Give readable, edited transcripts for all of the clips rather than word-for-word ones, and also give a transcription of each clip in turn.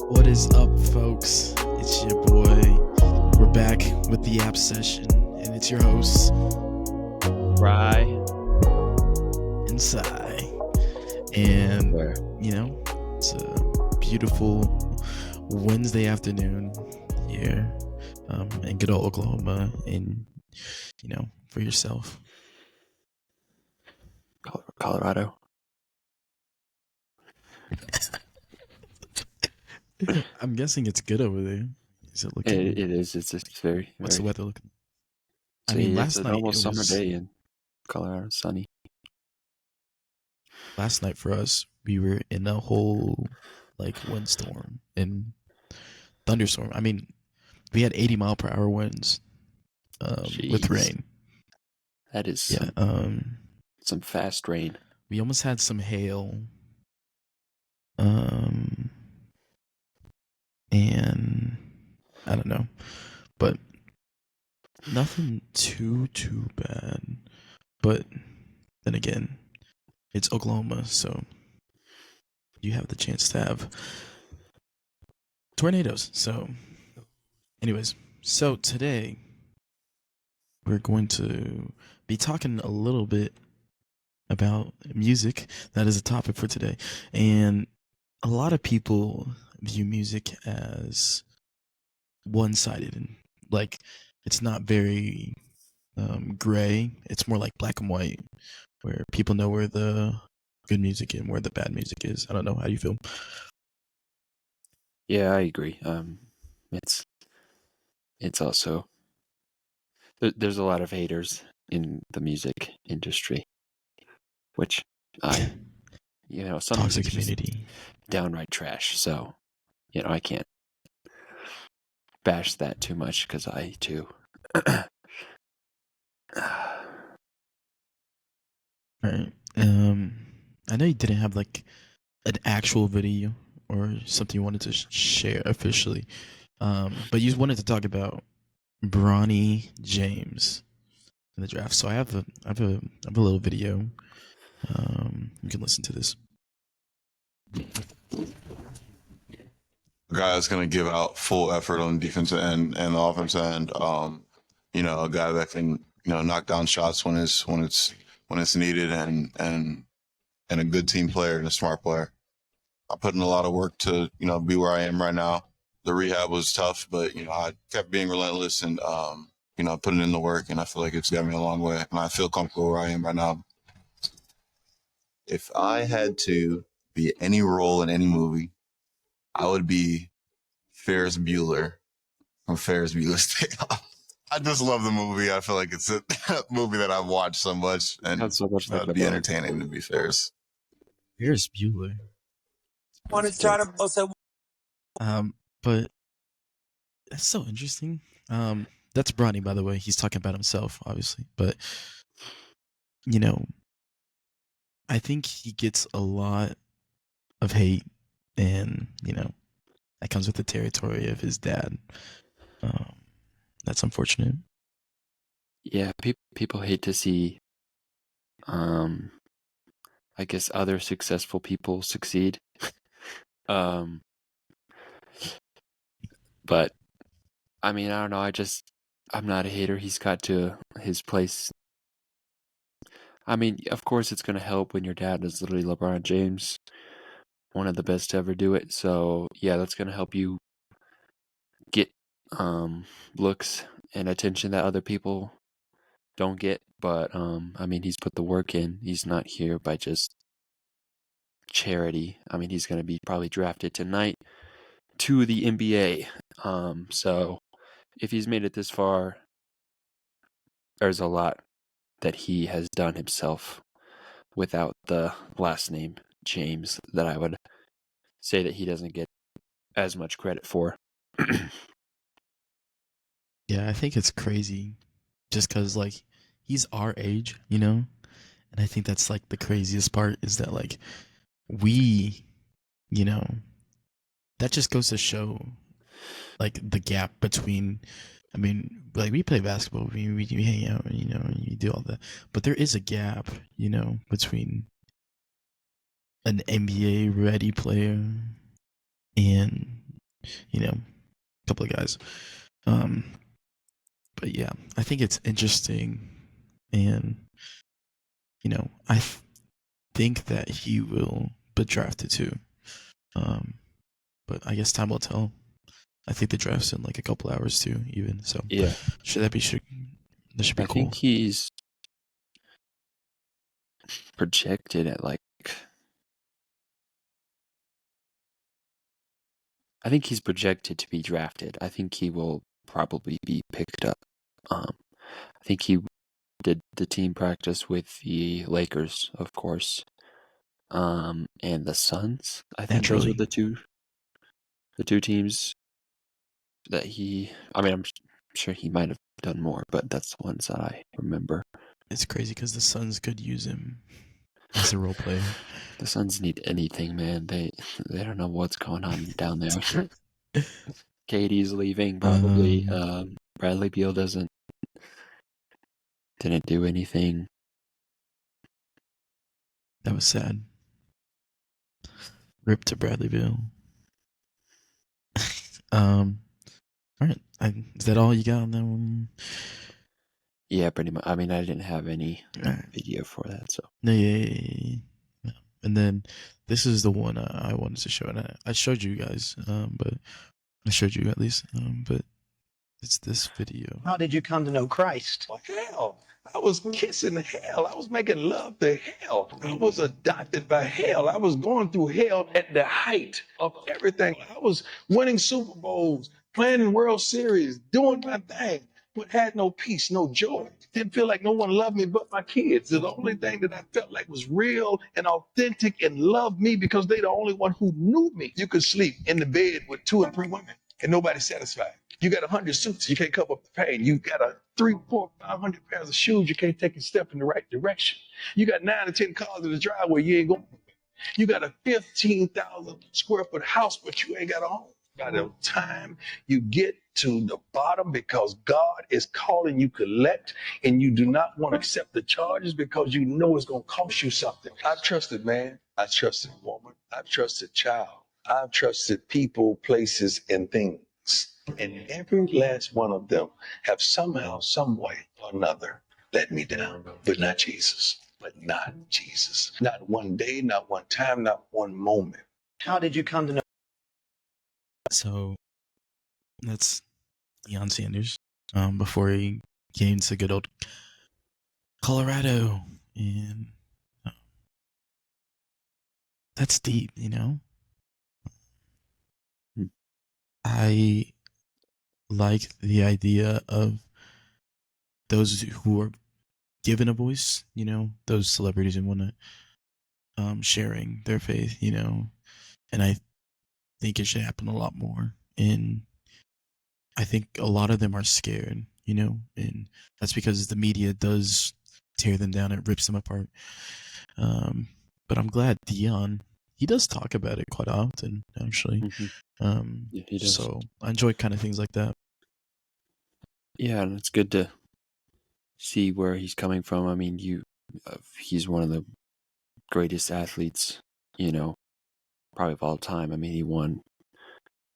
What is up, folks? It's your boy. We're back with the YAP Session, and it's your hosts, Rye. and Sai. And, it's a beautiful Wednesday afternoon here in good old Oklahoma, and, for yourself. Colorado. I'm guessing it's good over there. Is it looking? It is. It's just very. What's the weather looking? I mean, last night almost summer day in Colorado, sunny. Last night for us, we were in a whole windstorm and thunderstorm. I mean, we had 80-mile-per-hour winds with rain. That is some fast rain. We almost had some hail. And I don't know, but nothing too bad. But then again, it's Oklahoma, so you have the chance to have tornadoes. So anyways, so today we're going to be talking a little bit about music. That is a topic for today. And a lot of people view music as one-sided, and it's not very gray. It's more like black and white, where people know where the good music and where the bad music is. I don't know. How do you feel? Yeah, I agree. It's also there's a lot of haters in the music industry, which some toxic community, downright trash. So I can't bash that too much because I too. Right. I know you didn't have an actual video or something you wanted to share officially, but you wanted to talk about Bronny James in the draft. So I have a little video. You can listen to this. Guy that's going to give out full effort on the defensive end and the offensive end. A guy that can knock down shots when it's needed, and a good team player and a smart player. I put in a lot of work to be where I am right now. The rehab was tough, but I kept being relentless and putting in the work, and I feel like it's got me a long way, and I feel comfortable where I am right now. If I had to be any role in any movie, I would be Ferris Bueller from Ferris Bueller's Day Off. I just love the movie. I feel like it's a movie that I've watched so much, and it'd be entertaining to be Ferris. Ferris Bueller. Want to try to also. But that's so interesting. That's Bronny, by the way. He's talking about himself, obviously, but I think he gets a lot of hate, and that comes with the territory of his dad. That's unfortunate. Yeah, people hate to see, I guess, other successful people succeed. But I mean, I don't know. I'm not a hater. He's got to his place. I mean, of course, it's going to help when your dad is literally LeBron James, one of the best to ever do it. So yeah, that's going to help you get looks and attention that other people don't get. But I mean, he's put the work in. He's not here by just charity. I mean, he's going to be probably drafted tonight to the NBA. So if he's made it this far, there's a lot that he has done himself without the last name James that I would say that he doesn't get as much credit for. Yeah, I think it's crazy just because, like, he's our age, you know? And I think that's, like, the craziest part is that, like, we, you know, that just goes to show, like, the gap between, I mean, like, we play basketball, we hang out, you know, and you do all that. But there is a gap, you know, between an NBA ready player and, you know, a couple of guys. But yeah, I think it's interesting, and you know, think that he will be drafted too. But I guess time will tell. I think the draft's in like a couple hours too, even. So Yeah, that should be I cool. think he's projected at like. I think he's projected to be drafted. I think he will probably be picked up. I think he did the team practice with the Lakers, of course, and the Suns. I think those are the two teams that he. I mean, I'm sure he might have done more, but that's the ones that I remember. It's crazy because the Suns could use him as a role player. The Suns need anything, man. They don't know what's going on down there. Katie's leaving probably. Bradley Beal didn't do anything. That was sad. Rip to Bradley Beal. All right. Is that all you got on that one? Yeah, pretty much. I mean, I didn't have any Right. video for that, so. No, yeah. And then this is the one I wanted to show, and I showed you guys, but I showed you at least, but it's this video. How did you come to know Christ? Well, hell, I was kissing hell. I was making love to hell. I was adopted by hell. I was going through hell at the height of everything. I was winning Super Bowls, playing in World Series, doing my thing, but had no peace, no joy. Didn't feel like no one loved me but my kids. The only thing that I felt like was real and authentic and loved me because they the only one who knew me. You could sleep in the bed with 2 or 3 women and nobody's satisfied. You got 100 suits, you can't cover up the pain. You got 3, 4, 500 pairs of shoes, you can't take a step in the right direction. You got 9 or 10 cars in the driveway, you ain't going. You got a 15,000 square foot house, but you ain't got a home. By the time you get to the bottom, because God is calling you collect, and you do not want to accept the charges because you know it's going to cost you something. I've trusted man, I've trusted woman, I've trusted child, I've trusted people, places, and things. And every last one of them have somehow, some way or another let me down, but not Jesus. But not Jesus. Not one day, not one time, not one moment. How did you come to know? So that's Deion Sanders, before he came to good old Colorado, and that's deep, you know. I like the idea of those who are given a voice, you know, those celebrities and whatnot, sharing their faith, you know, and I think it should happen a lot more. And I think a lot of them are scared, you know, and that's because the media does tear them down, it rips them apart. But I'm glad Dion, he does talk about it quite often, actually. Mm-hmm. Yeah, he does. So I enjoy kind of things like that. Yeah, and it's good to see where he's coming from. I mean, he's one of the greatest athletes, you know, probably of all time. I mean, he won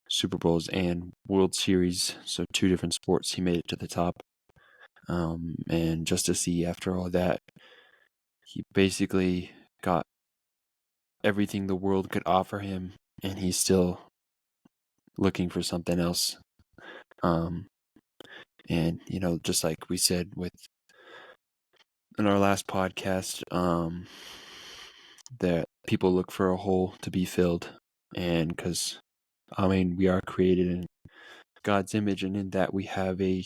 Super Bowls and World Series, so 2 different sports. He made it to the top. And just to see after all that, he basically got everything the world could offer him, and he's still looking for something else. And you know, just like we said in our last podcast, that people look for a hole to be filled, and because I mean, we are created in God's image, and in that we have a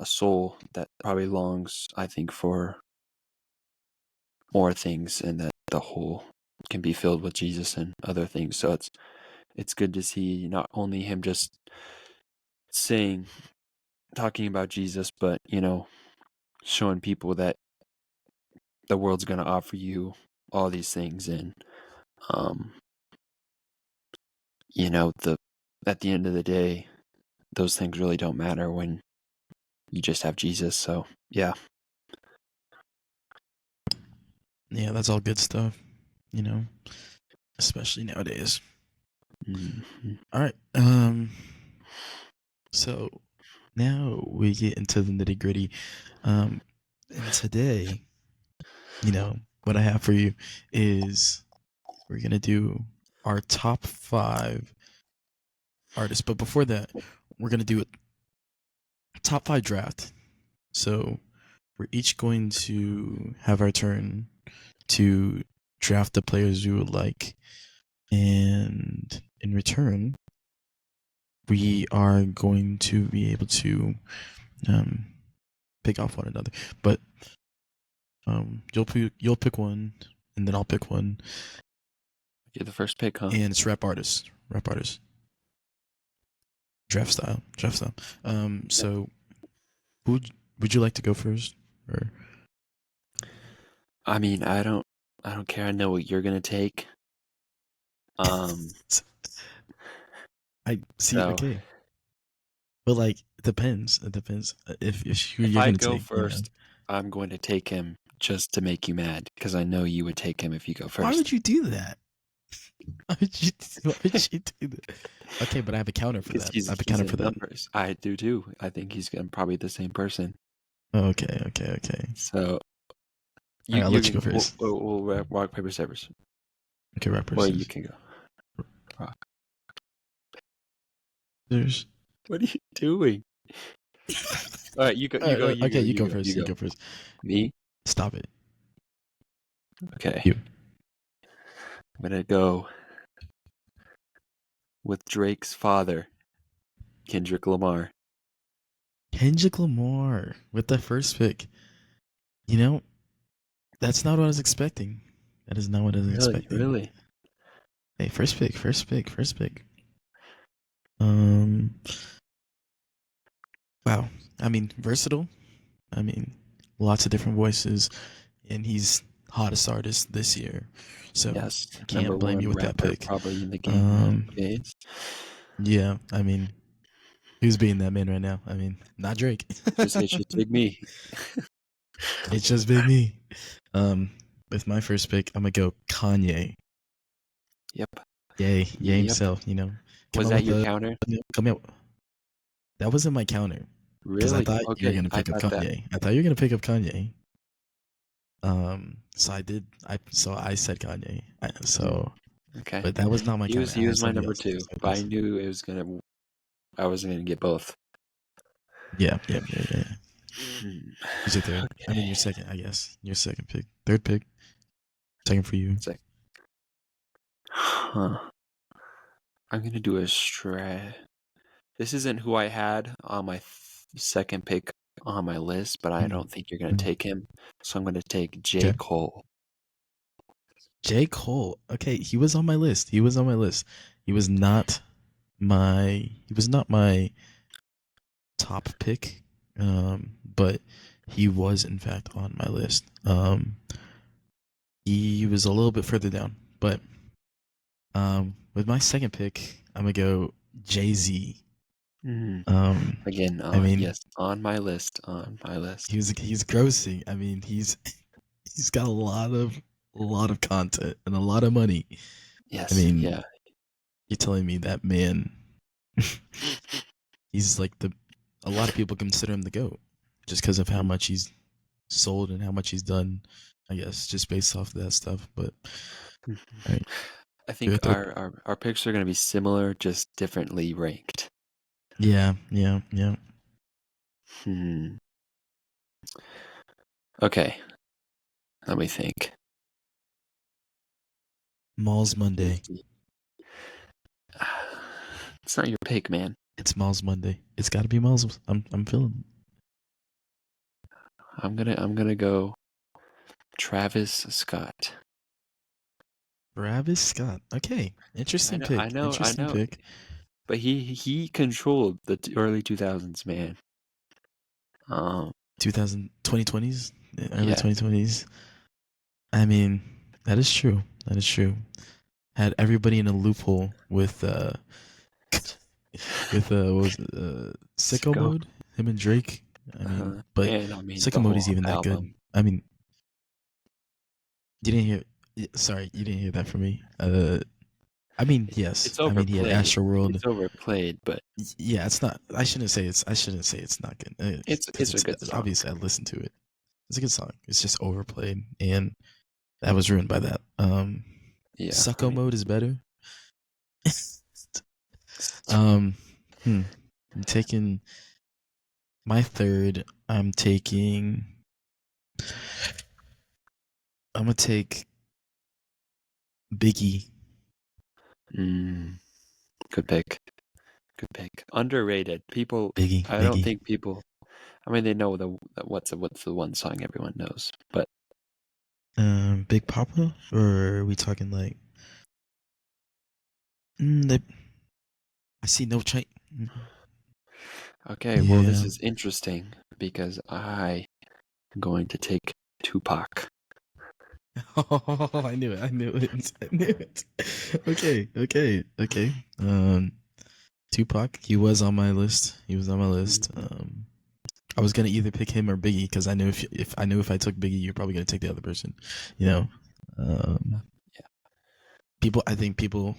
soul that probably longs, I think, for more things, and that the hole can be filled with Jesus and other things. So it's good to see not only him just talking about Jesus, but showing people that the world's going to offer you all these things, and um, the at the end of the day, those things really don't matter when you just have Jesus. So yeah. Yeah, that's all good stuff, especially nowadays. Mm-hmm. All right. So now we get into the nitty gritty. And today, what I have for you is we're gonna do our top 5 artists. But before that, we're gonna do a top 5 draft. So we're each going to have our turn to draft the players we would like, and in return, we are going to be able to pick off one another. But you'll pick one, and then I'll pick one. You're the first pick, huh? And it's rap artists. Draft style. So who would you like to go first? Or I mean, I don't care. I know what you're gonna take. I see. So Okay, but like it depends. It depends if who if you're I gonna go take. first, I'm going to take him just to make you mad, because I know you would take him if you go first. Why would you do that? Why would you do that? Okay, but I have a counter for that. I have a counter for that. Numbers. I do too. I think he's probably the same person. Okay. So I'll let you go first. We'll rock, paper, scissors. Okay, rock, paper, Or scissors. you can go. Rock. There's. What are you doing? All right, you go. Okay, you go first. You go first. Me? Stop it. Okay. You. I'm gonna go with Drake's father, Kendrick Lamar. Kendrick Lamar with the first pick. That's not what I was expecting. That is not what I was expecting. Really? Hey, first pick. Wow. I mean, versatile. I mean, lots of different voices, and he's hottest artist this year. So Yes, can't blame you with that pick. Probably in the game. Yeah, I mean, who's being that man right now? I mean, not Drake. It's just Big Me. It's just Big Me. With my first pick, I'm gonna go Kanye. Yep. Yay himself. Was that your counter? Come out. That wasn't my counter. Because Really? I thought you were gonna pick up Kanye. I thought you were gonna pick up Kanye. So I did. I said Kanye. Okay. But that was not my counter. He was my number 2. But I knew I was gonna get both. Yeah. Who's your third? Okay. I mean, your second, I guess. Your second pick. Third pick. Second for you. Huh. I'm gonna do a strat. This isn't who I had on my second pick on my list, but I don't think you're gonna take him. So I'm gonna take J. Cole. J. Cole. Okay, he was on my list. He was not my top pick. But he was in fact on my list. He was a little bit further down, but with my second pick, I'm gonna go Jay-Z. Again, yes, on my list. He's grossing. I mean, he's got a lot of content and a lot of money. Yes. I mean, yeah. You're telling me that man? He's like a lot of people consider him the GOAT just because of how much he's sold and how much he's done. I guess just based off of that stuff. But right. I think our picks are going to be similar, just differently ranked. Yeah. Okay. Let me think. Malls Monday. It's not your pick, man. It's Malls Monday. It's got to be Malls. I'm feeling. I'm gonna go Travis Scott. Travis Scott. Okay, interesting I pick. know, I Interesting know. pick. But he controlled the early 2000s, man. 2020s, early Yeah. 2020s. I mean, that is true. That is true. Had everybody in a loophole with what was it, sicko Sicko. mode. Him and Drake. I mean, but And I mean sicko the mode whole is even that good. album. I mean, you didn't hear. Sorry, you didn't hear that from me. I mean, yes. It's I mean, he had overplayed. Astro World. It's overplayed, but Yeah, it's not. I shouldn't say it's not good. it's Because a good song. obviously I listened to it. It's a good song. It's just overplayed, and that was ruined by that. Yeah. Sucko mode is better. Um, I'm taking my third. I'm gonna take Biggie. Good pick. Good pick. Underrated. People. Biggie. I don't think people. I mean, they know what's the one song everyone knows, but Big Papa, or are we talking like? I see no change. okay. Well, this Yeah. is interesting because I'm going to take Tupac. Oh, I knew it. I knew it. I knew it. Okay. Tupac. He was on my list. I was gonna either pick him or Biggie because I knew if I took Biggie, you're probably gonna take the other person. You know. Yeah. I think people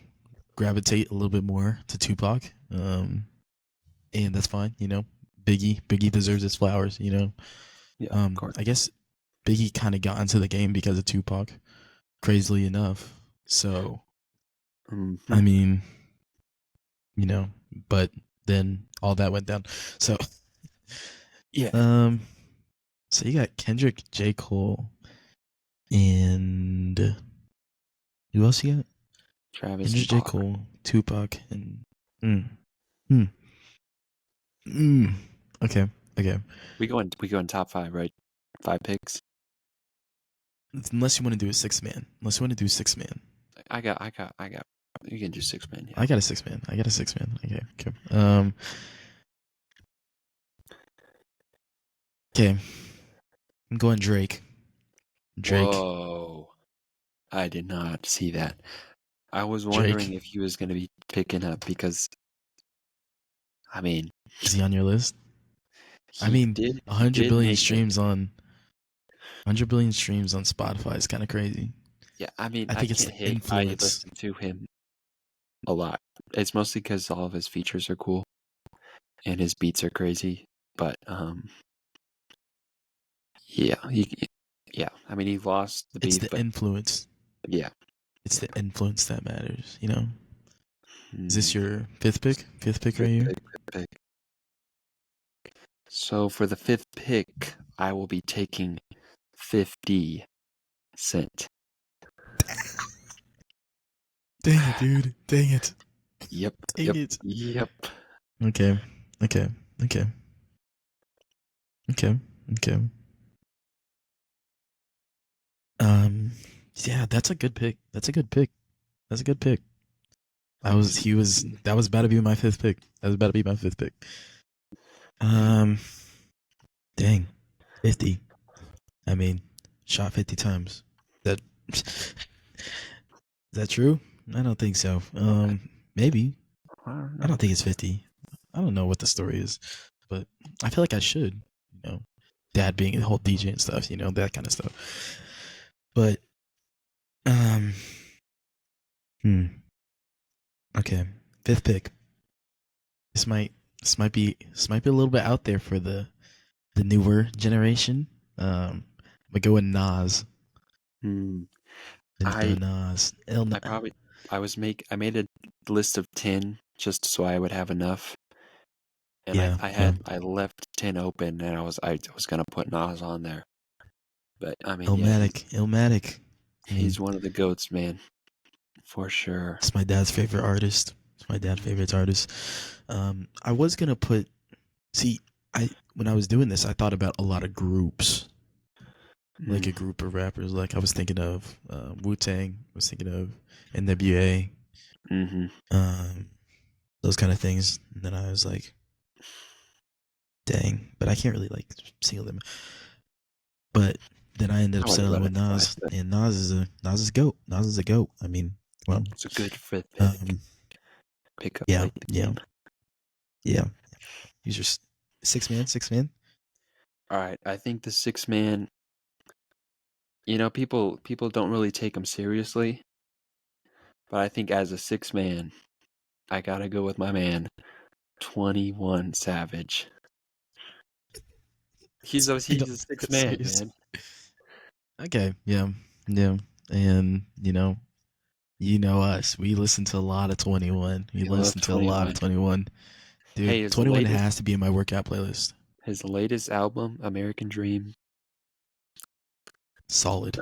gravitate a little bit more to Tupac. And that's fine. Biggie deserves his flowers. Yeah. Of course. I guess Biggie kind of got into the game because of Tupac, crazily enough. So, I mean, but then all that went down. So, yeah. So you got Kendrick, J. Cole, and who else you got? Travis Kendrick, and J. Pac. Cole, Tupac, and Okay. We go in top 5, right? 5 picks. Unless you want to do a 6-man. I got. You can do 6-man. Yeah. I got a 6-man. Okay. Okay. I'm going Drake. Whoa. I did not see that. I was wondering if he was going to be picking up because, I mean, is he on your list? I he mean, did 100 billion make it. streams on 100 billion streams on Spotify is kind of crazy. Yeah, I mean, I think it's can't the hate. I influence. listen to him a lot. It's mostly because all of his features are cool and his beats are crazy. But yeah, I mean, he lost the beef. It's the influence. Yeah, it's the influence that matters. Is this Hmm. your fifth pick? Fifth pick right here. Fifth pick. So for the 5th pick, I will be taking 50 Cent. Dang it, dude. Dang it. Yep. Dang it. Yep. Okay. Yeah, that's a good pick. That was about to be my fifth pick. Dang. 50. I mean, shot 50 times. Is that true? I don't think so. Maybe. I don't think it's 50. I don't know what the story is, but I feel like I should, dad being a whole DJ and stuff, that kind of stuff. But, okay, 5th pick. This might be a little bit out there for the newer generation. I'm gonna go with Nas. Nas. I made a list of 10 just so I would have enough. And Yeah, I left 10 open and I was gonna put Nas on there. But I mean, Illmatic. He's one of the GOATs, man. For sure. It's my dad's favorite artist. I was gonna put when I was doing this, I thought about a lot of groups. like a Mm. group of rappers. Like I was thinking of Wu Tang. I was thinking of NWA. Mm-hmm. Those kind of things. And then I was like, dang, but I can't really like single them. But then I ended I up would settling run with it by, Nas, but and Nas is a goat. Nas is a goat. I mean, well, it's a good fifth um, pick up yeah, late the yeah, game. yeah. He's just six man. All right, I think the 6 man. You know, people don't really take him seriously, but I think as a 6 man, I gotta go with my man, 21 Savage. He's a You don't he's a take six that man, serious. man. Okay, yeah, yeah, and you know us. We listen to a lot of 21. We I love listen to a lot of 21. 21. Hey, Dude, 21 has to be in my workout playlist. his latest album, American Dream, Solid.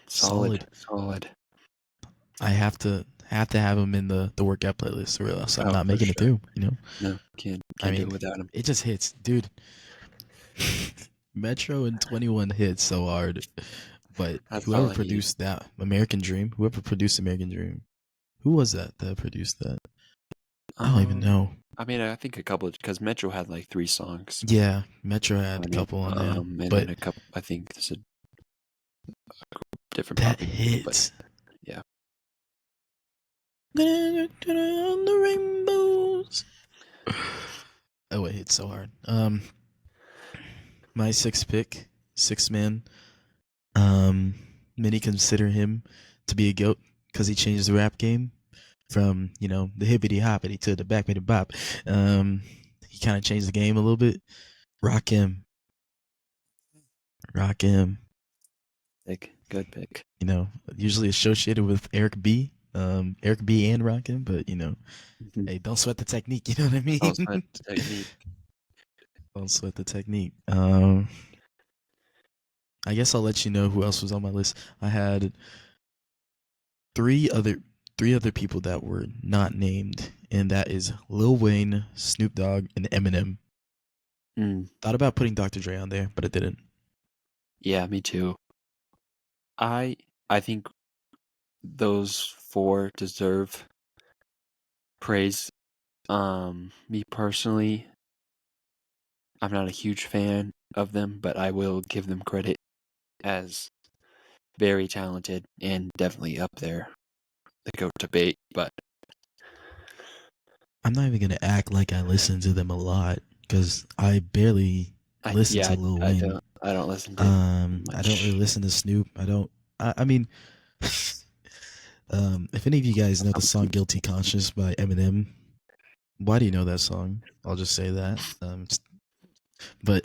solid, solid. I have to have him in the workout playlist, or else I'm Oh, not for making it sure. through. You know, No, can't I do mean, it without him. it just hits, dude. Metro and 21 hits so hard, but That's all whoever I need. produced that whoever produced American Dream, who was that produced that? I don't even know. I mean, I think a couple because Metro had like 3 songs Yeah, Metro had on a it, couple on there, and but then a couple. I think there's a different that probably, but hits. yeah. On the rainbows. Oh, it hits so hard. My sixth pick, 6 man. Many consider him to be a goat because he changed the rap game from the hippity hoppity to the backbeat bop. He kind of changed the game a little bit. Rakim. Good pick. Usually associated with Eric B. Eric B. and Rakim, but Mhm. hey, don't sweat the technique. You know what I mean? Don't sweat the technique. Don't sweat the technique. I guess I'll let you know who else was on my list. I had three other people that were not named, and that is Lil Wayne, Snoop Dogg, and Eminem. Mm, Thought about putting Dr. Dre on there, but I didn't. yeah, me too. I think those 4 deserve praise. Me personally, I'm not a huge fan of them, but I will give them credit as very talented and definitely up there. The GOAT debate, but I'm not even gonna act like I listen to them a lot because I barely listen to Lil I Wayne. don't listen to I don't really much. listen to Snoop. I don't. I mean, if any of you guys know the song "Guilty Conscious" by Eminem, why do you know that song? I'll just say that. But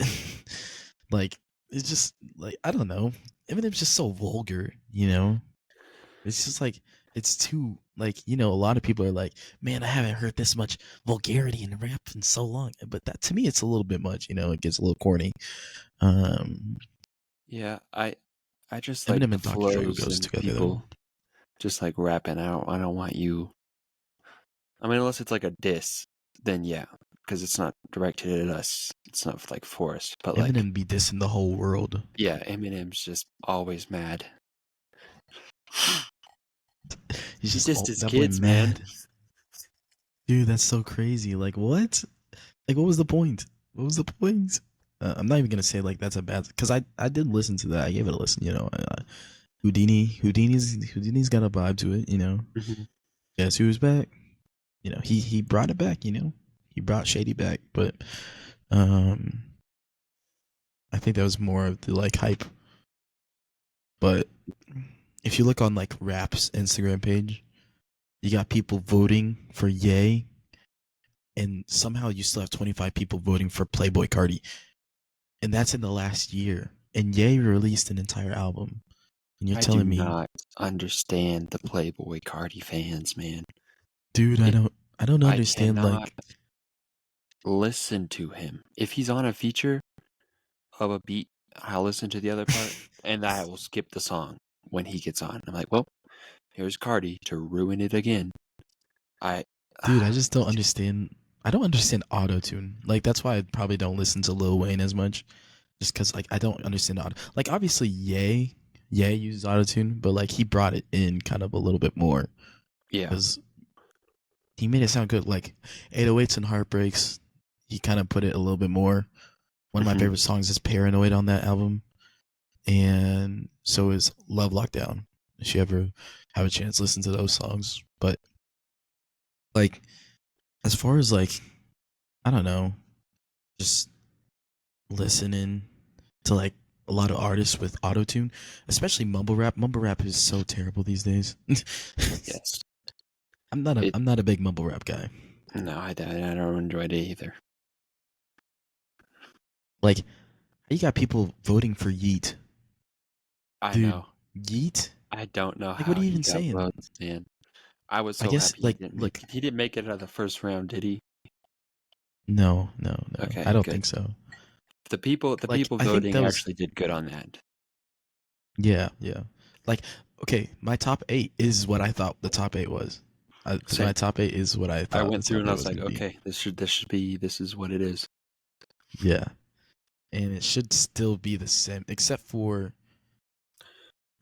like, it's just like I don't know. Eminem's just so vulgar, It's just like it's too like a lot of people are like, man, I haven't heard this much vulgarity in rap in so long. But that to me, it's a little bit much. It gets a little corny. Yeah, I just like Eminem the and Dr. Dre flows goes and together though. people just like rapping out. I don't want you. I mean, unless it's like a diss, then yeah, because it's not directed at us. It's not like for us. But like, Eminem be dissing the whole world. yeah, Eminem's just always mad. He's He just dissed his that boy kids, man. mad. Dude, that's so crazy. Like what? Like what was the point? What was the point? I'm not even gonna say like that's a bad because I did listen to that. I gave it a listen. Houdini's got a vibe to it. Mm-hmm. Guess who's back? He brought it back. He brought Shady back. But I think that was more of the like hype. But if you look on like Rap's Instagram page, you got people voting for Ye, and somehow you still have 25 people voting for Playboy Cardi, and that's in the last year. And Ye released an entire album, and you're I do telling me, not understand the Playboy Cardi fans, man. dude, I don't I understand cannot like listen to him. If he's on a feature of a beat, I'll listen to the other part, and I will skip the song when he gets on. I'm like, well, here's Cardi to ruin it again. dude, I just don't understand. I don't understand auto tune. Like that's why I probably don't listen to Lil Wayne as much just because like I don't understand auto. Like obviously, Ye uses autotune, but like he brought it in kind of a little bit more Yeah. because he made it sound good. Like 808s and Heartbreaks, he kind of put it a little bit more. One of my Mhm. favorite songs is Paranoid on that album, and so is Love Lockdown. If you ever have a chance, listen to those songs. But like, as far as like, I don't know, just listening to like a lot of artists with autotune, especially mumble rap. Mumble rap is so terrible these days. Yes. I'm not a It- I'm not a big mumble rap guy. No, I don't enjoy it either. Like, you got people voting for Yeet. I Dude, know. Yeet? I don't know Like, what how are you he even got saying? votes, man. I was I so guess happy like look, he didn't make it out of the first round, did he? no. I Okay, don't good. think so. The people Like, I think voting that was actually did good on that. yeah. Like, okay, my top 8 is what I thought the top 8 was. Same. My top 8 is what I I thought the went through top and I 8 was was like, going to be. okay, this is what it is. Yeah. And it should still be the same except for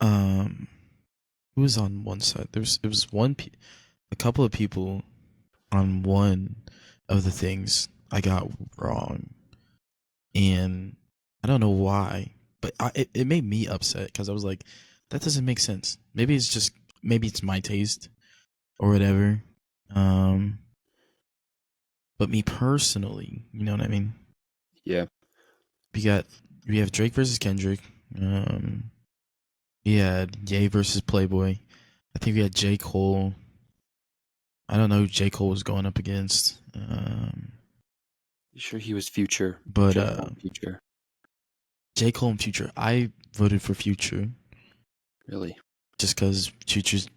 um who was on one side? It was a couple of people on one of the things I got wrong, and I don't know why, but it made me upset because I was like, that doesn't make sense. Maybe it's my taste or whatever. Um, but me personally, you know what I mean? Yeah. We have Drake versus Kendrick. Um, we had Ye versus Playboy. I think we had J. Cole. I don't know who J. Cole was going up against. You sure he was Future? But J. Cole Future. J. Cole and Future. I voted for Future Really? just because Future's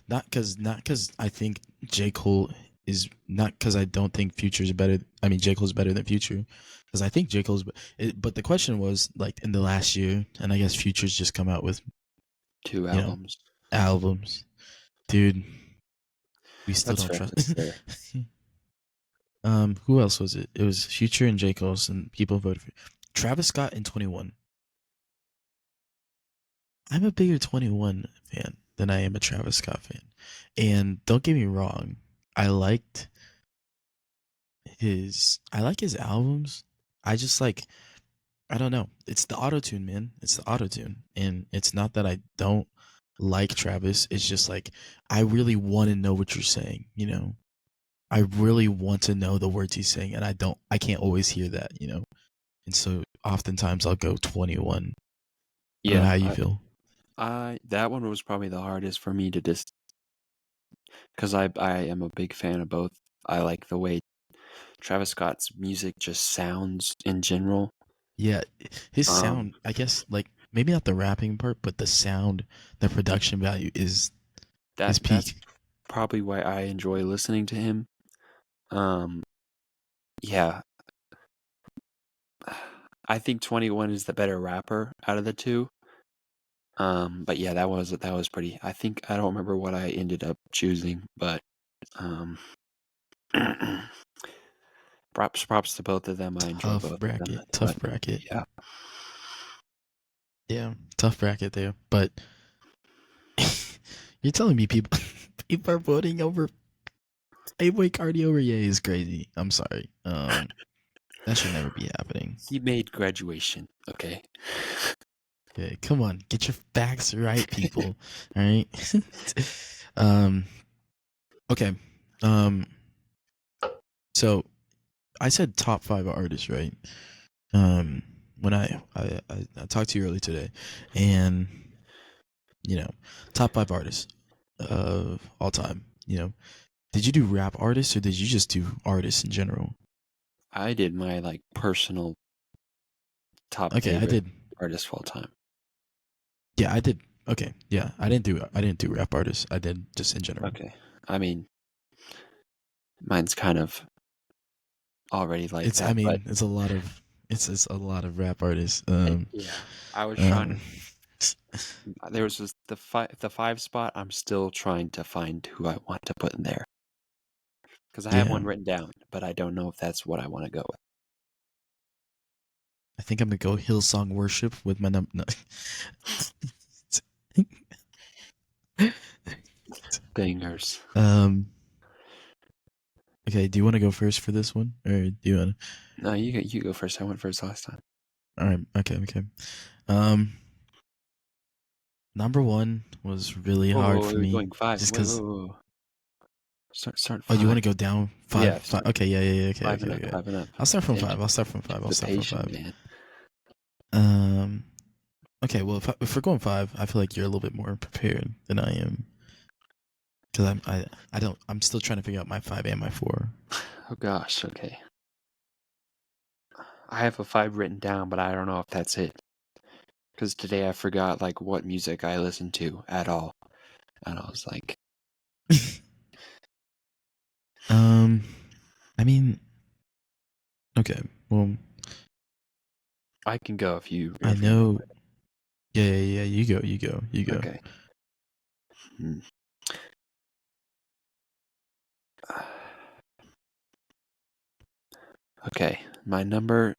not because I think J. Cole is not because I don't think Future's better. I mean J. Cole's better than Future because I think J. Cole's. But the question was like in the last year, and I guess Future's just come out with 2 you know albums. albums, dude. We still That's don't fair. trust. That's fair. Who else was it? It was Future and J. Cole's, and people voted for Travis Scott in 21. I'm a bigger 21 fan than I am a Travis Scott fan. And don't get me wrong, I like his albums. I just like I don't know. It's the autotune, man. It's the autotune. And it's not that I don't like Travis. It's just like I really want to know what you're saying, you know. I really want to know the words he's saying and I can't always hear that, you know. And so oftentimes I'll go 21. I don't know Yeah. how you feel. That one was probably the hardest for me to just because I am a big fan of both. I like the way Travis Scott's music just sounds in general. Yeah, his Um, sound, I guess, like maybe not the rapping part, but the sound, the production value is his that's peak. probably why I enjoy listening to him. Um, yeah, I think 21 is the better rapper out of the two. But yeah, that was pretty. I don't remember what I ended up choosing, but um, props to both of them. I enjoy both of them. Tough But bracket. yeah, Yeah, tough bracket there. But you're telling me people are voting over Playboy Cardi over Ye is crazy. I'm sorry. That should never be happening. he made graduation. Okay. Okay, come on, get your facts right, people. All right. um. Okay. Um. So I said top 5 artists, right? When I talked to you early today, and you know, top 5 artists of all time. You know, did you do rap artists or did you just do artists in general? I did my personal top Okay, I favorite did. artist of all time. Yeah, I did. Okay, yeah, I didn't do rap artists. I did just in general. Okay. I mean, mine's kind of already like I that, but mean, it's a lot of rap artists. yeah, I was trying Um, to. There was just the 5 spot. I'm still trying to find who I want to put in there because I have yeah, one written down, but I don't know if that's what I want to go with. I think I'm gonna go Hillsong Worship with my number. No. Bangers. Okay, do you want to go first for this one, or do you want? No, you go first. I went first last time. All right. Okay. Number one was really hard for We're me, going five. just Wait, because. wait, wait, wait. Start Oh, five. you want to go down five? Yeah, Five. Okay. Yeah. Okay. five Okay. and up. Okay. 5 and up. I'll start from And five. I'll start from five. I'll start from anticipation, five. man. Okay. Well, if we're going five, I feel like you're a little bit more prepared than I am, because I'm still trying to figure out my 5 and my 4. Oh gosh. Okay. I have a 5 written down, but I don't know if that's it. Because today I forgot like what music I listened to at all, and I was like, I mean, okay. Well, I can go if you. I know. Yeah. You go. Okay. Okay, my number.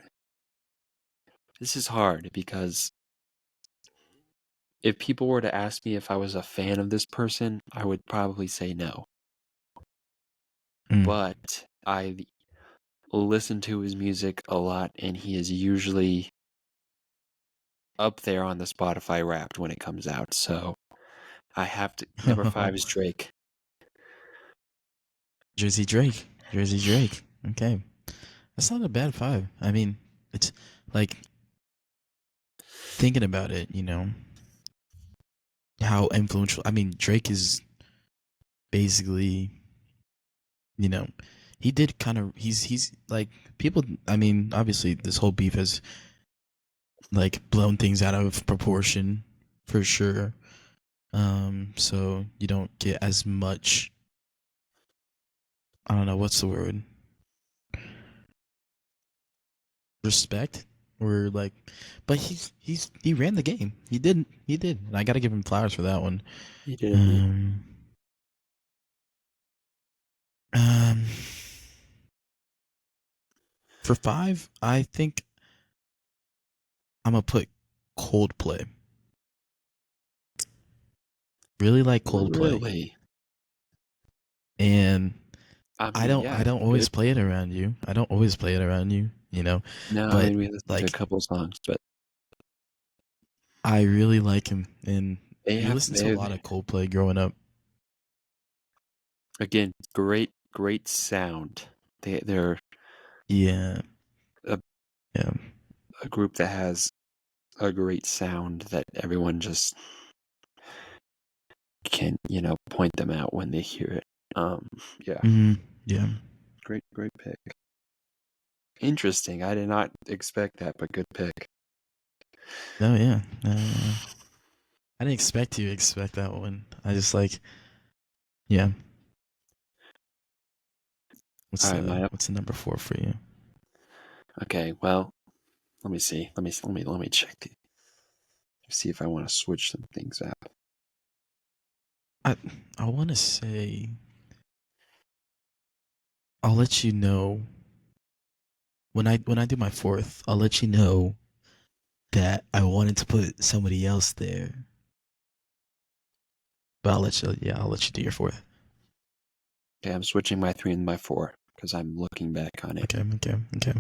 This is hard because if people were to ask me if I was a fan of this person, I would probably say no. Mm. But I listen to his music a lot, and he is usually up there on the Spotify Wrapped when it comes out. So I have to. Number 5 is Drake. Jersey Drake. Okay. That's not a bad 5. I mean, it's like thinking about it, how influential. I mean, Drake is basically, he did kind of. He's like people. I mean, obviously, this whole beef has like blown things out of proportion for sure. So you don't get as much. I don't know what's the word. Respect or like, but he ran the game. He did, and I got to give him flowers for that one. He did indeed. For 5, I think I'm gonna put Coldplay. Really like Coldplay, Really? and I mean, yeah, I don't always good. play it around you. No, But I mean, we listened to a like, couple of songs, but I really like him, and they we have listened to a lot of Coldplay growing up. again great sound. They're Yeah, A- yeah. a group that has a great sound that everyone just can point them out when they hear it. Yeah, Yeah. great pick. Interesting. I did not expect that, but good pick. No, yeah. I didn't expect you to expect that one. I just like, yeah. All right, What's the number 4 for you? Okay, well, let me see. Let me check. See if I want to switch some things up. I want to say, I'll let you know when I do my 4th. I'll let you know that I wanted to put somebody else there, but I'll let you do your 4th. Okay, I'm switching my 3 and my 4 because I'm looking back on it. Okay.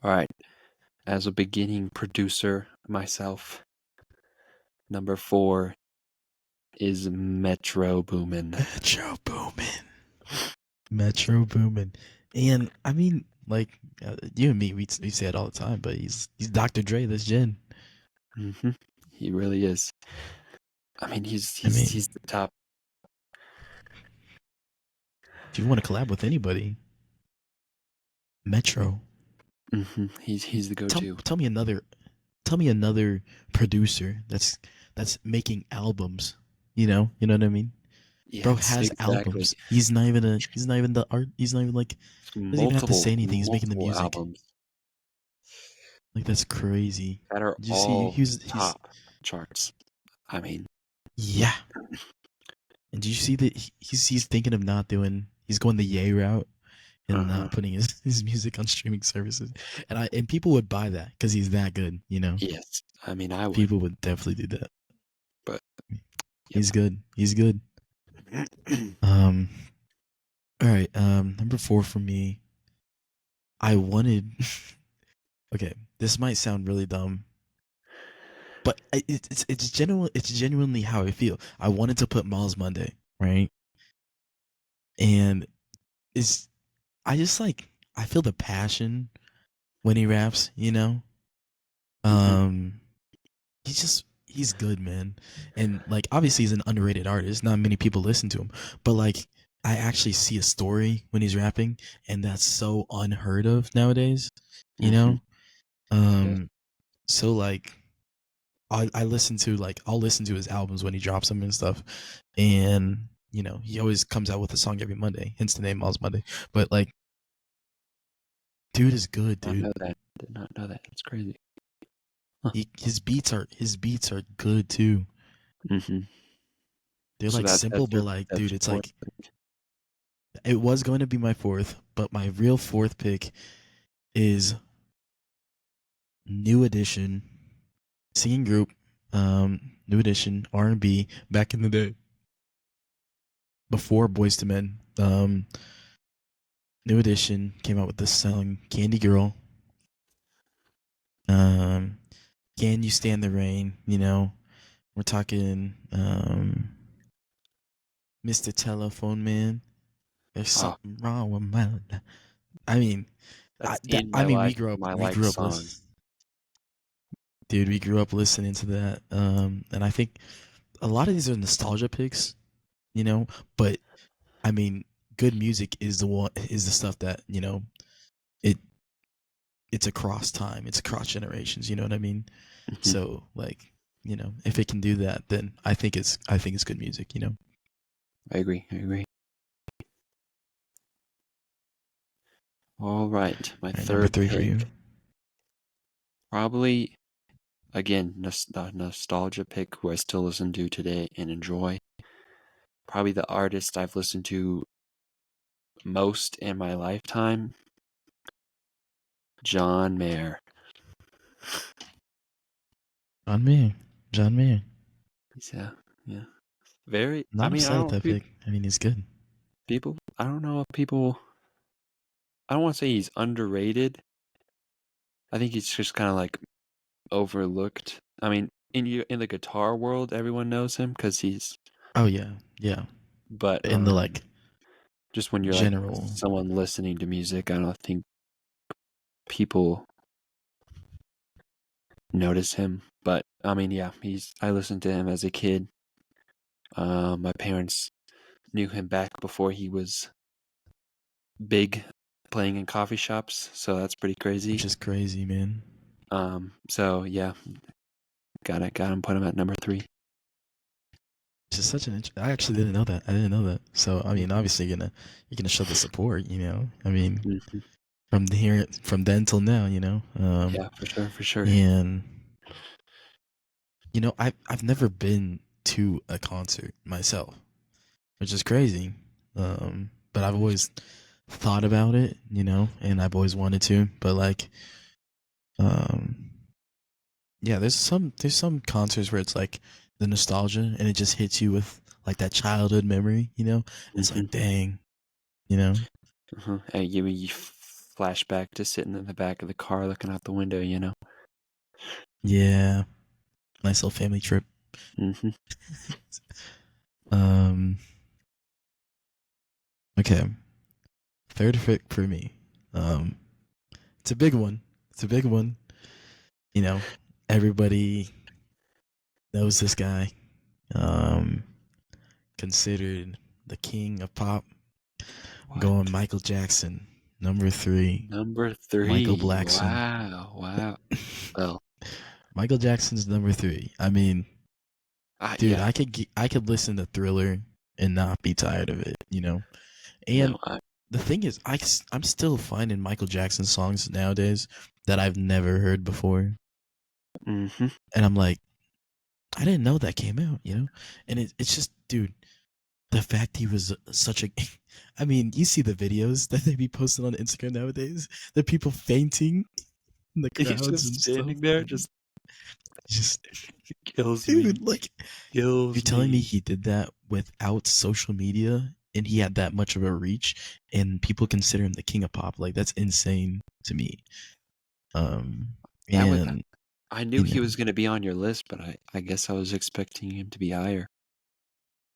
All right. As a beginning producer myself, number 4 is Metro Boomin. Metro Boomin. And I mean, like, you and me, we say it all the time, but he's Dr. Dre, this gen. Mm-hmm. He really is. I mean, he's the top. If you want to collab with anybody, Metro. Mm-hmm. He's the go-to. Tell me another producer that's making albums. You know what I mean? Yes, Bro has exactly. albums. He's not even the art. He's not even like, doesn't even have to say anything. He's making the music. Albums like, that's crazy. that are Did you see? all He's top charts. I mean, yeah. And did you see that he's thinking of not doing? He's going the Ye route and not putting his music on streaming services. And people would buy that because he's that good, you know. Yes, I mean I would, People would definitely do that. but He's good. He's good. All right. Number 4 for me. I wanted. Okay, this might sound really dumb, but it's genuine. It's genuinely how I feel. I wanted to put Miles Monday, right? And it's I just like I feel the passion when he raps, you know. Um, he's good, man, and like obviously he's an underrated artist. Not many people listen to him, but like I actually see a story when he's rapping, and that's so unheard of nowadays, you know. Yeah. So like I listen to like I'll listen to his albums when he drops them and stuff, and you know he always comes out with a song every Monday. Hence the name Miles Monday. But like, dude is good, I know dude. that. Did not know that. It's crazy. His beats are good too. Mm-hmm. They're So like simple, but like, that's dude, your it's fourth. like it was going to be my 4th, but my real 4th pick is New Edition, singing group, New Edition R&B back in the day before Boys to Men. New Edition came out with this song Candy Girl. Can You Stand the Rain? You know, we're talking Mr. Telephone Man. There's Oh, something wrong with my. I mean, that's in my we life. grew up. My We life grew up song. listening. Dude, we grew up listening to that. And I think a lot of these are nostalgia picks, you know. But I mean, good music is the stuff that you know it. It's across time. It's across generations. You know what I mean? Mm-hmm. So like, you know, if it can do that, then I think it's good music. You know. I agree. All right, my All right, number third 3 pick. for you. Probably, again, nostalgia pick who I still listen to today and enjoy. Probably the artist I've listened to most in my lifetime, John Mayer. John Mayer. Yeah. Very, I Not mean, I upset at don't that pick. I mean, he's good. I don't know if people, I don't want to say he's underrated. I think he's just kind of like overlooked. I mean, in the guitar world, everyone knows him because he's, Oh yeah, yeah. but In the like just when you're like general, someone listening to music, I don't think people notice him. But I mean, yeah, I listened to him as a kid. My parents knew him back before he was big, playing in coffee shops, so that's pretty crazy. which is crazy, man. So yeah, got him, put him at number 3. It's just such an. I actually didn't know that. I didn't know that. So I mean, obviously you're gonna show the support. You know, I mean, Mm-hmm. from then till now, you know. Yeah, for sure. And you know, I've never been to a concert myself, which is crazy. But I've always thought about it, you know, and I've always wanted to. But like, yeah, there's some concerts where it's like the nostalgia and it just hits you with like that childhood memory, you know. It's like, dang, you know. Hey, you flashback to sitting in the back of the car looking out the window, you know. Yeah, nice little family trip. Mm-hmm. Okay, third pick for me. It's a big one. It's a big one. You know, everybody knows this guy. Considered the king of pop. Going Michael Jackson, number 3. Number 3. Michael Blackson. Wow. Well, Michael Jackson's number 3. I mean, dude, yeah. I could listen to Thriller and not be tired of it, you know. And the thing is, I'm still finding Michael Jackson songs nowadays that I've never heard before, Mm-hmm. and I'm like, I didn't know that came out, you know. And it's just, dude, the fact he was such a, I mean, you see the videos that they be posting on Instagram nowadays. The people fainting in the He's crowds just and stuff. standing there, just kills me. dude, like, Kills you're telling me me. he did that without social media and he had that much of a reach and people consider him the king of pop? Like, that's insane to me. That was. And I knew you he know, was going to be on your list, but I guess I was expecting him to be higher.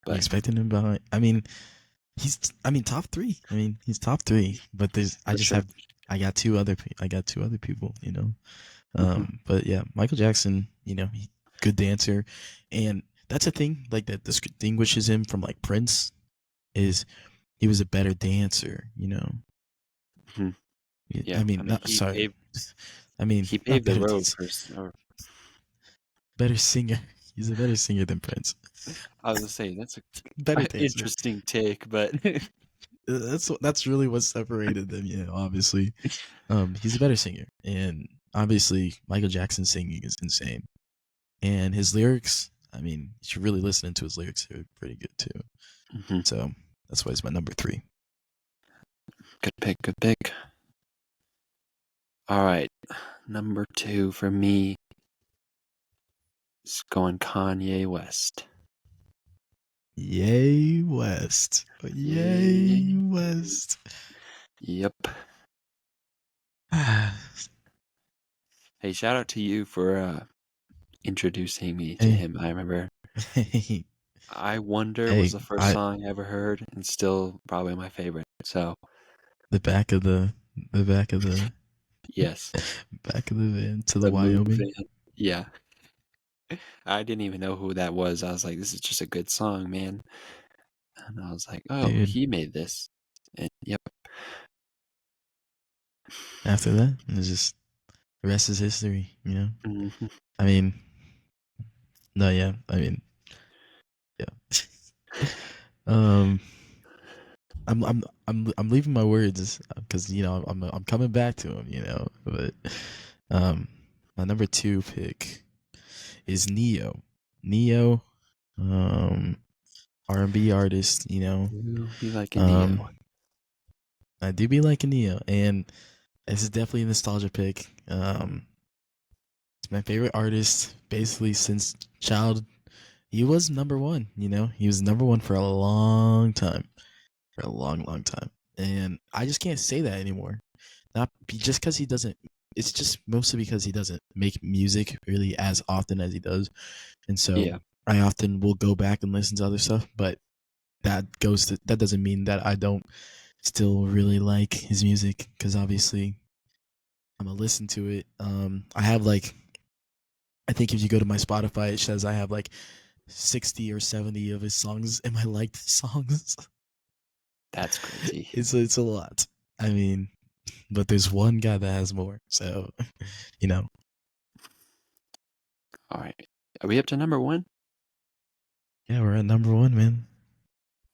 I'm But expecting him behind. I mean, top 3. I mean, he's top 3. But for sure. I got two other people. You know. Mhm. But yeah, Michael Jackson. You know, good dancer, and that's a thing like that distinguishes him from like Prince. Is he was a better dancer. You know. Mhm. Yeah, I mean, not he sorry. paved I mean, he not paved the better road dancer. or Better singer. He's a better singer than Prince. I was gonna say that's Better a dancer. interesting take, but That's really what separated them. Yeah, obviously. He's a better singer, and obviously Michael Jackson's singing is insane, and his lyrics. I mean, you should really listen to his lyrics; they're pretty good too. Mhm. So that's why he's my number 3. Good pick, good pick. All right, number 2 for me is going Kanye West. Yay West! Yay West! Yep. Hey, shout out to you for introducing me to Hey, him. I remember hey, I Wonder was hey! the first song I ever heard and still probably my favorite. So, The back of the yes, back of the van to the the move Wyoming. in. Yeah. I didn't even know who that was. I was like, this is just a good song, man. And I was like, oh, Dude, he made this. And yep. after that, it's just the rest is history. You know. Mhm. I mean, no, yeah. I mean, yeah. um, I'm leaving my words because you know I'm coming back to him. You know, but my number 2 pick is Neo. Neo, R&B artist. You know, You be like a um, Neo. I do be liking Neo, and this is definitely a nostalgia pick. It's my favorite artist basically since child. He was number 1. You know, he was number 1 for a long time, long time, and I just can't say that anymore. Just because he doesn't. It's just mostly because he doesn't make music really as often as he does, and so Yeah. I often will go back and listen to other stuff. But that doesn't mean that I don't still really like his music because obviously I'm gonna listen to it. I have like I think if you go to my Spotify, it says I have like 60 or 70 of his songs in my liked songs. That's crazy. It's a lot. I mean, but there's one guy that has more. So, you know, All right. Are we up to number 1? yeah, we're at number 1, man.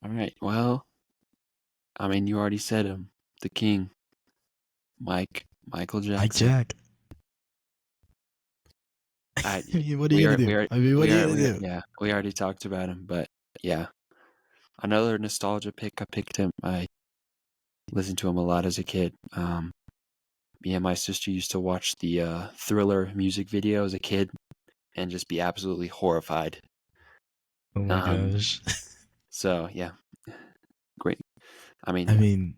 All right. Well, I mean, you already said him. The king. Michael Mike Jackson. Jack. I, I mean, what are you gonna do? I mean, what are you gonna do? yeah, we already talked about him, but yeah. Another nostalgia pick. I picked him. I listened to him a lot as a kid. Me and my sister used to watch the Thriller music video as a kid and just be absolutely horrified. Oh my Um, gosh. so yeah, great. I mean, I mean,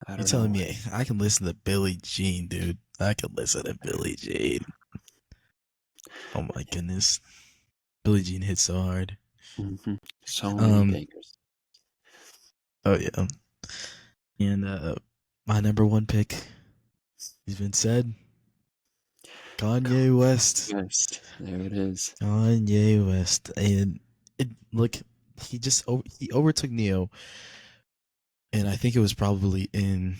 I you're don't telling know. me I can listen to Billie Jean, dude. I can listen to Billie Jean. Oh my goodness. Billie Jean hits so hard. Mhm. So many Um, bangers. oh yeah. And my number 1 pick has been said. Kanye West. Yes, there it is. Kanye West. And look, he overtook Neo, and I think it was probably in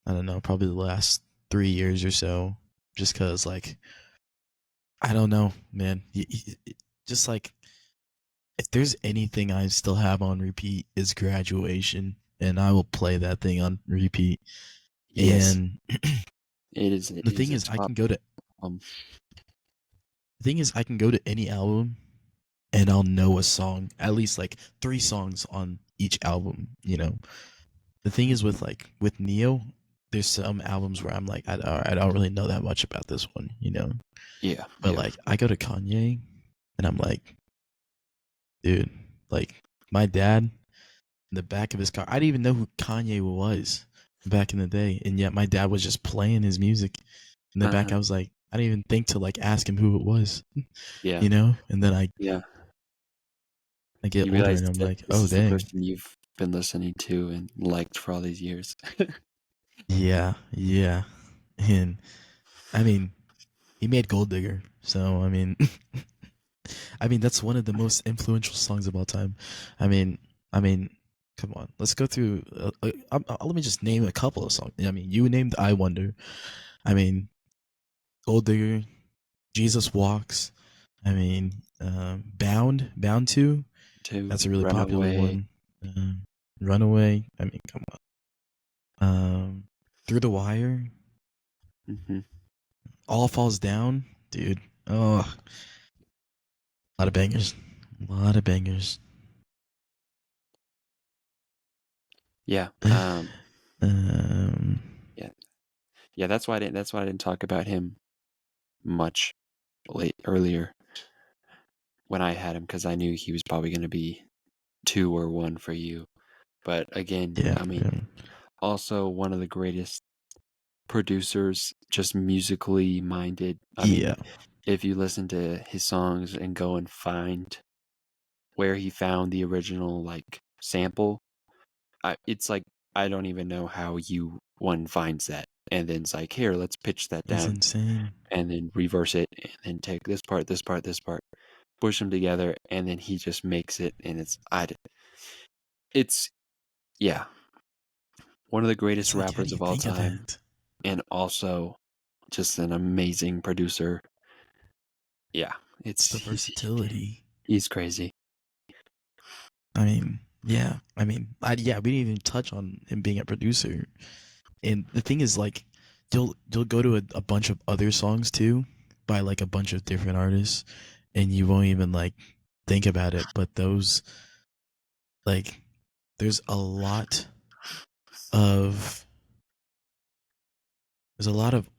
I don't know, probably the last 3 years or so. Just cause like I don't know, man. Just like if there's anything I still have on repeat is Graduation, and I will play that thing on repeat. Yes, And it is. It the is thing a is, top. I can go to any album and I'll know a song, at least like 3 songs on each album. The thing is with Neo, there's some albums where I'm like, I don't really know that much about this one. Yeah. But Yeah. like I go to Kanye, and I'm like, dude, like my dad in the back of his car, I didn't even know who Kanye was back in the day, and yet my dad was just playing his music in the back. Uh-huh. I was like, I didn't even think to like ask him who it was, Yeah. And then I Yeah. get You older, realize and I'm that like, this oh is the dang, person you've been listening to and liked for all these years. yeah, yeah, and I mean, he made Gold Digger, so I mean, I mean that's one of the most influential songs of all time. I mean, come on, let's go through. Let me just name a couple of songs. I mean, you named "I Wonder." I mean, Gold Digger, Jesus Walks. I mean, Bound 2. To That's a really run popular away. one. Runaway. I mean, come on. Through the Wire. Hmm. All Falls Down, dude. Oh, a lot of bangers. A lot of bangers. Yeah. Um, Yeah. That's why I didn't talk about him much earlier when I had him, because I knew he was probably going to be 2 or 1 for you. But again, yeah, I mean, also one of the greatest producers, just musically minded. I yeah. mean, if you listen to his songs and go and find where he found the original like sample, it's like I don't even know how one finds that, and then it's like, here, let's pitch that It's down, insane. and then reverse it, and then take this part, this part, this part, push them together, and then he just makes it, and it's yeah, one of the greatest It's like, how do rappers you of all think of time, that? and also just an amazing producer. Yeah, It's the versatility. he's crazy. I mean, yeah. I mean, yeah. We didn't even touch on him being a producer. And the thing is, like, you'll go to a bunch of other songs too, by like a bunch of different artists, and you won't even like think about it. But those, like, there's a lot of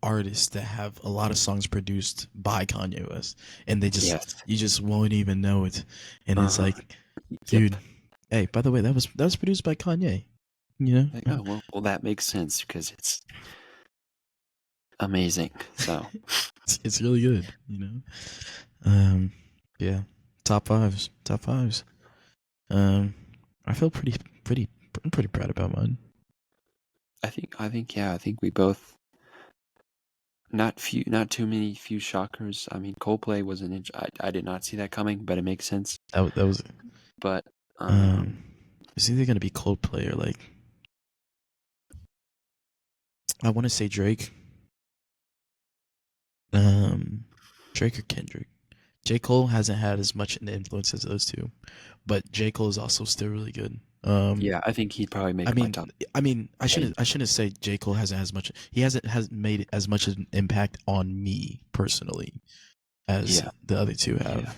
artists that have a lot of songs produced by Kanye West, and Yes. you just won't even know it. And it's Uh-huh. like, Yep. dude, hey, by the way, that was produced by Kanye. Like, oh well, that makes sense because it's amazing. So it's really good. Yeah, top fives. I feel I'm pretty proud about mine. I think we both not too many few shockers. I mean, Coldplay was I did not see that coming, but it makes sense. That was But it's either gonna be Coldplay or like I want to say Drake. Drake or Kendrick. J. Cole hasn't had as much an influence as those two, but J. Cole is also still really good. yeah, I think he'd probably make I my mean, top. I shouldn't say J. Cole hasn't as much. He has made as much an impact on me personally as Yeah. the other two have. Yeah.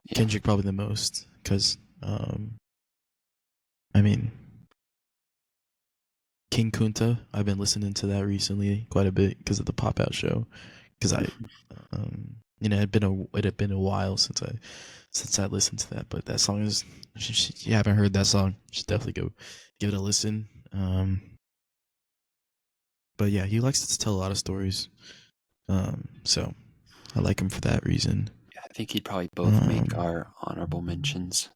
Yeah. Kendrick probably the most, because I mean, King Kunta. I've been listening to that recently quite a bit because of the Pop Out show. Because it had been a while since I listened to that. But that song is, if you haven't heard that song, you should definitely go give it a listen. But yeah, he likes to tell a lot of stories. So I like him for that reason. I think he'd probably both make our honorable mentions.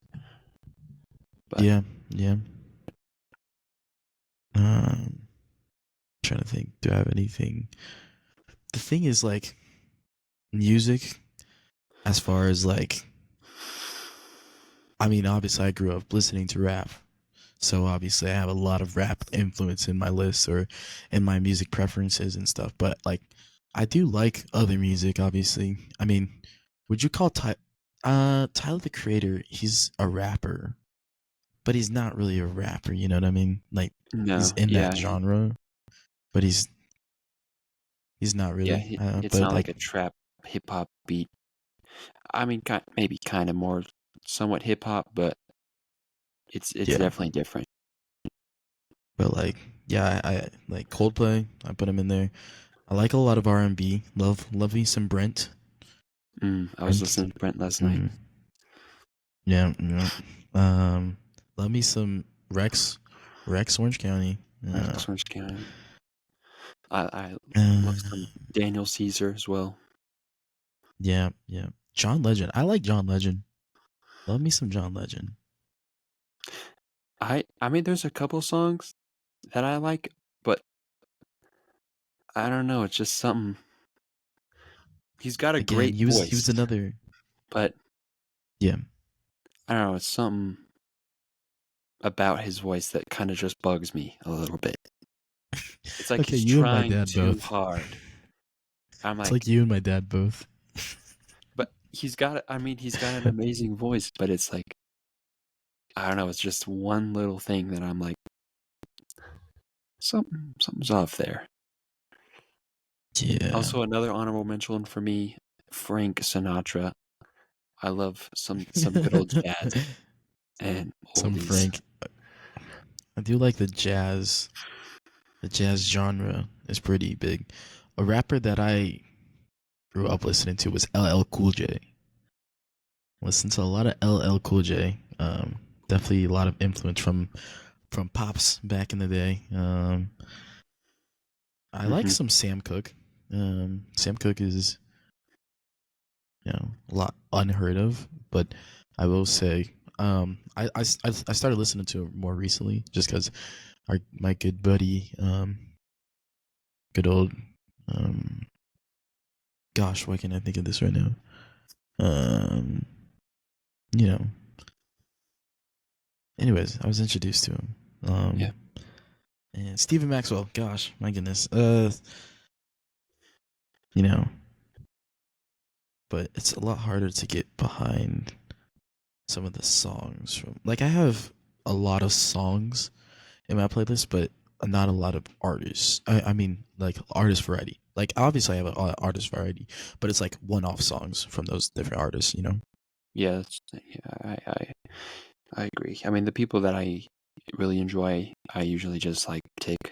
But yeah. Trying to think, do I have anything? The thing is, like, music, as far as like, I mean, obviously I grew up listening to rap, so obviously I have a lot of rap influence in my list or in my music preferences and stuff. But like, I do like other music, obviously. I mean, would you call Tyler the Creator? He's a rapper, but he's not really a rapper. You know what I mean? Like, no, he's in yeah, that genre, but he's not yeah, really. it's But not like like, a trap hip hop beat. I mean, maybe kind of more somewhat hip hop, but it's Yeah, definitely different. but like, yeah, I like Coldplay. I put him in there. I like a lot of R&B. Love me some Brent. I was Brent. listening to Brent last night. Yeah, yeah. Love me some Rex Orange County. Rex Orange County. I Uh, love some Daniel Caesar as well. yeah, yeah. John Legend. I like John Legend. Love me some John Legend. I mean, there's a couple songs that I like, but I don't know. It's just something. He's got a Again, great he was voice, another. but Yeah. I don't know. It's something about his voice that kind of just bugs me a little bit. It's like Okay, he's you and my trying dad too both. hard. I'm It's like, like you and my dad both. but he's got an amazing voice, but it's like, I don't know. It's just one little thing that I'm like, something's off there. Yeah. Also, another honorable mention for me, Frank Sinatra. I love some good old jazz and Some oldies. Frank. I do like the jazz. The jazz genre is pretty big. A rapper that I grew up listening to was LL Cool J. Listened to a lot of LL Cool J. Definitely a lot of influence from Pops back in the day. I like Hmm. some Sam Cooke. Sam Cooke is, a lot unheard of, but I will say, I started listening to it more recently just because my good buddy, good old, um, gosh, why can't I think of this right now? Um, you know. Anyways, I was introduced to him. Yeah. And Stephen Maxwell, gosh, my goodness. You know, but it's a lot harder to get behind some of the songs from. Like, I have a lot of songs in my playlist, but not a lot of artists. I mean, like artist variety. Like, obviously, I have an artist variety, but it's like one-off songs from those different artists. Yeah, I agree. I mean, the people that I really enjoy, I usually just like take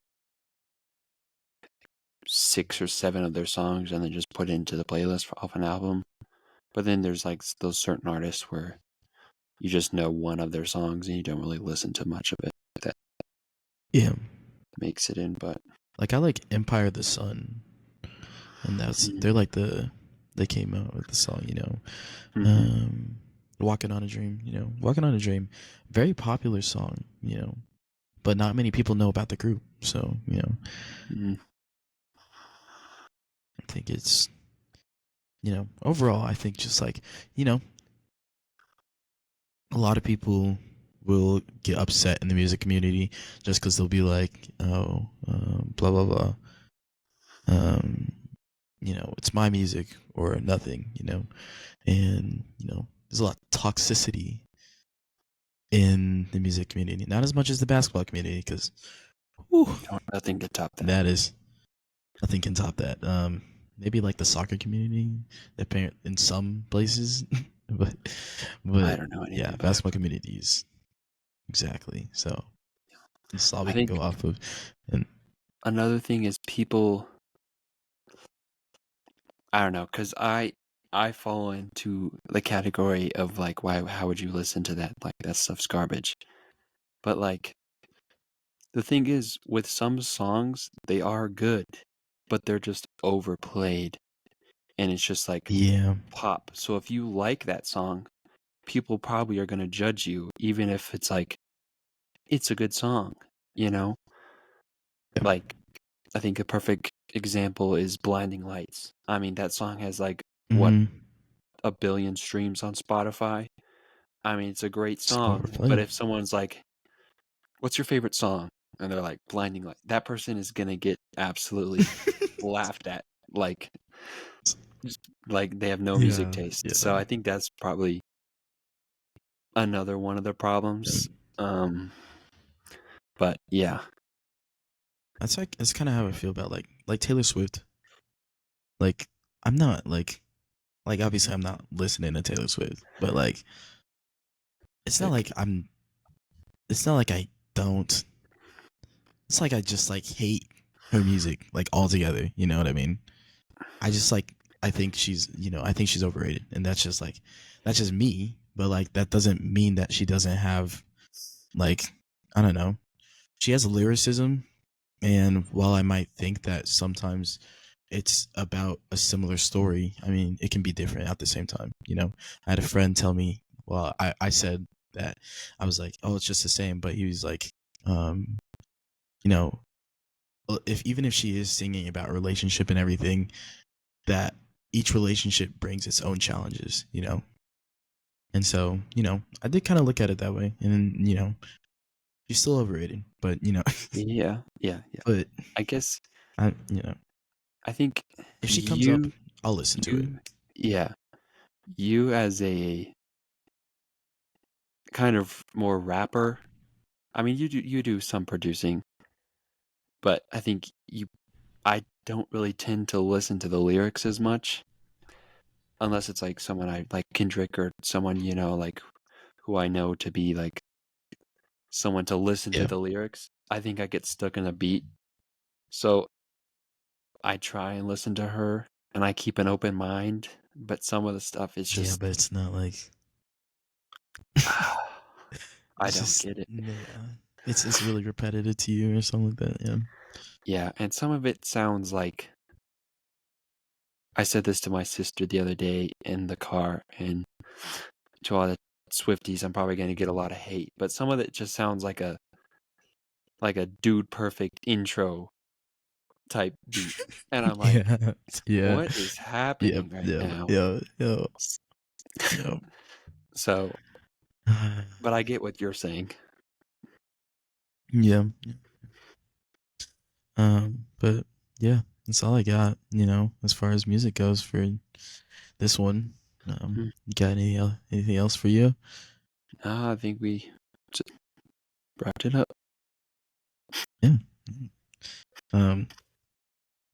6 or 7 of their songs and then just put it into the playlist off an album. But then there's like those certain artists where you just know one of their songs and you don't really listen to much of it that Yeah. makes it in. But Like, I like Empire of the Sun, and they're like they came out with the song. Mhm. Walking on a Dream. Walking on a Dream, very popular song. But not many people know about the group. So Mhm. I think it's overall, I think just like a lot of people will get upset in the music community just because they'll be like, oh, blah blah blah. It's my music or nothing. And there's a lot of toxicity in the music community, not as much as the basketball community, because Nothing to top that. that is nothing can top that. Maybe like the soccer community, in some places, but I don't know anything yeah, about it. basketball communities exactly. So this is all I we can think go off of. And another thing is people. I don't know, because I fall into the category of like, how would you listen to that? Like, that stuff's garbage. But like, the thing is, with some songs, they are good, but they're just overplayed. And it's just like yeah, pop. So if you like that song, people probably are going to judge you, even if it's like, it's a good song, you know? Like, I think a perfect example is Blinding Lights. I mean, that song has like, what, mm-hmm. 1 billion streams on Spotify? I mean, it's a great It's song, but overplayed. if someone's like, "What's your favorite song?" and they're like, "Blinding Light," that person is gonna get absolutely laughed at, like they have no music Yeah, taste. yeah. So I think that's probably another one of the problems. Um, but yeah, That's kind of how I feel about like Taylor Swift. Like, I'm not like like obviously I'm not listening to Taylor Swift, but like it's not like I'm. It's not like I don't. It's like I just like hate her music like altogether. You know what I mean? I just like I think she's I think she's overrated, and that's just me. But like that doesn't mean that she doesn't have like I don't know. She has lyricism, and while I might think that sometimes it's about a similar story, I mean it can be different at the same time. I had a friend tell me. Well, I said that I was like, oh, it's just the same, but he was like, um, you know, if even if she is singing about relationship and everything, that each relationship brings its own challenges. And so, I did kind of look at it that way. And, she's still overrated, but, Yeah, yeah, yeah. but, I guess I, I think if she comes up, you I'll listen to it. yeah, you as a kind of more rapper. I mean, you do some producing, but I think I don't really tend to listen to the lyrics as much unless it's like someone I like Kendrick or someone like who I know to be like someone to listen to Yeah. the lyrics. I think I get stuck in a beat. So I try and listen to her and I keep an open mind, but some of the stuff is Yeah, just but it's not like, I it's don't just, get it. yeah. It's really repetitive to you or something like that. Yeah. Yeah, and some of it sounds like I said this to my sister the other day in the car, and to all the Swifties, I'm probably going to get a lot of hate, but some of it just sounds like a Dude Perfect intro type beat, and I'm like, Yeah. Yeah. what is Yep. happening right Yep. now? Yep. Yep. Yep. So, but I get what you're saying. Yeah. But yeah, that's all I got, as far as music goes for this one. You got anything else for you? I think we just wrapped it up. Yeah.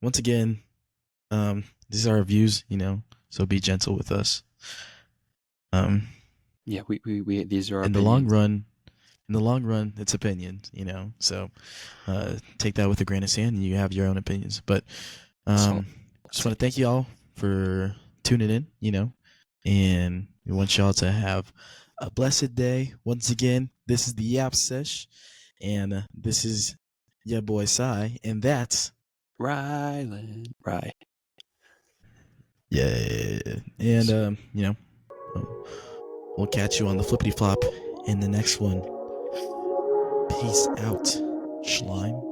Once again, these are our views, so be gentle with us. Yeah, we these are our in the opinions. long run, it's opinions, so take that with a grain of sand and you have your own opinions. But Salt. just want to thank you all for tuning in, and we want y'all to have a blessed day. Once again, this is the YAP Sesh, and this is your boy Sai, and that's Ryland, right. yeah. And we'll catch you on the flippity flop in the next one. Peace out, Schleim.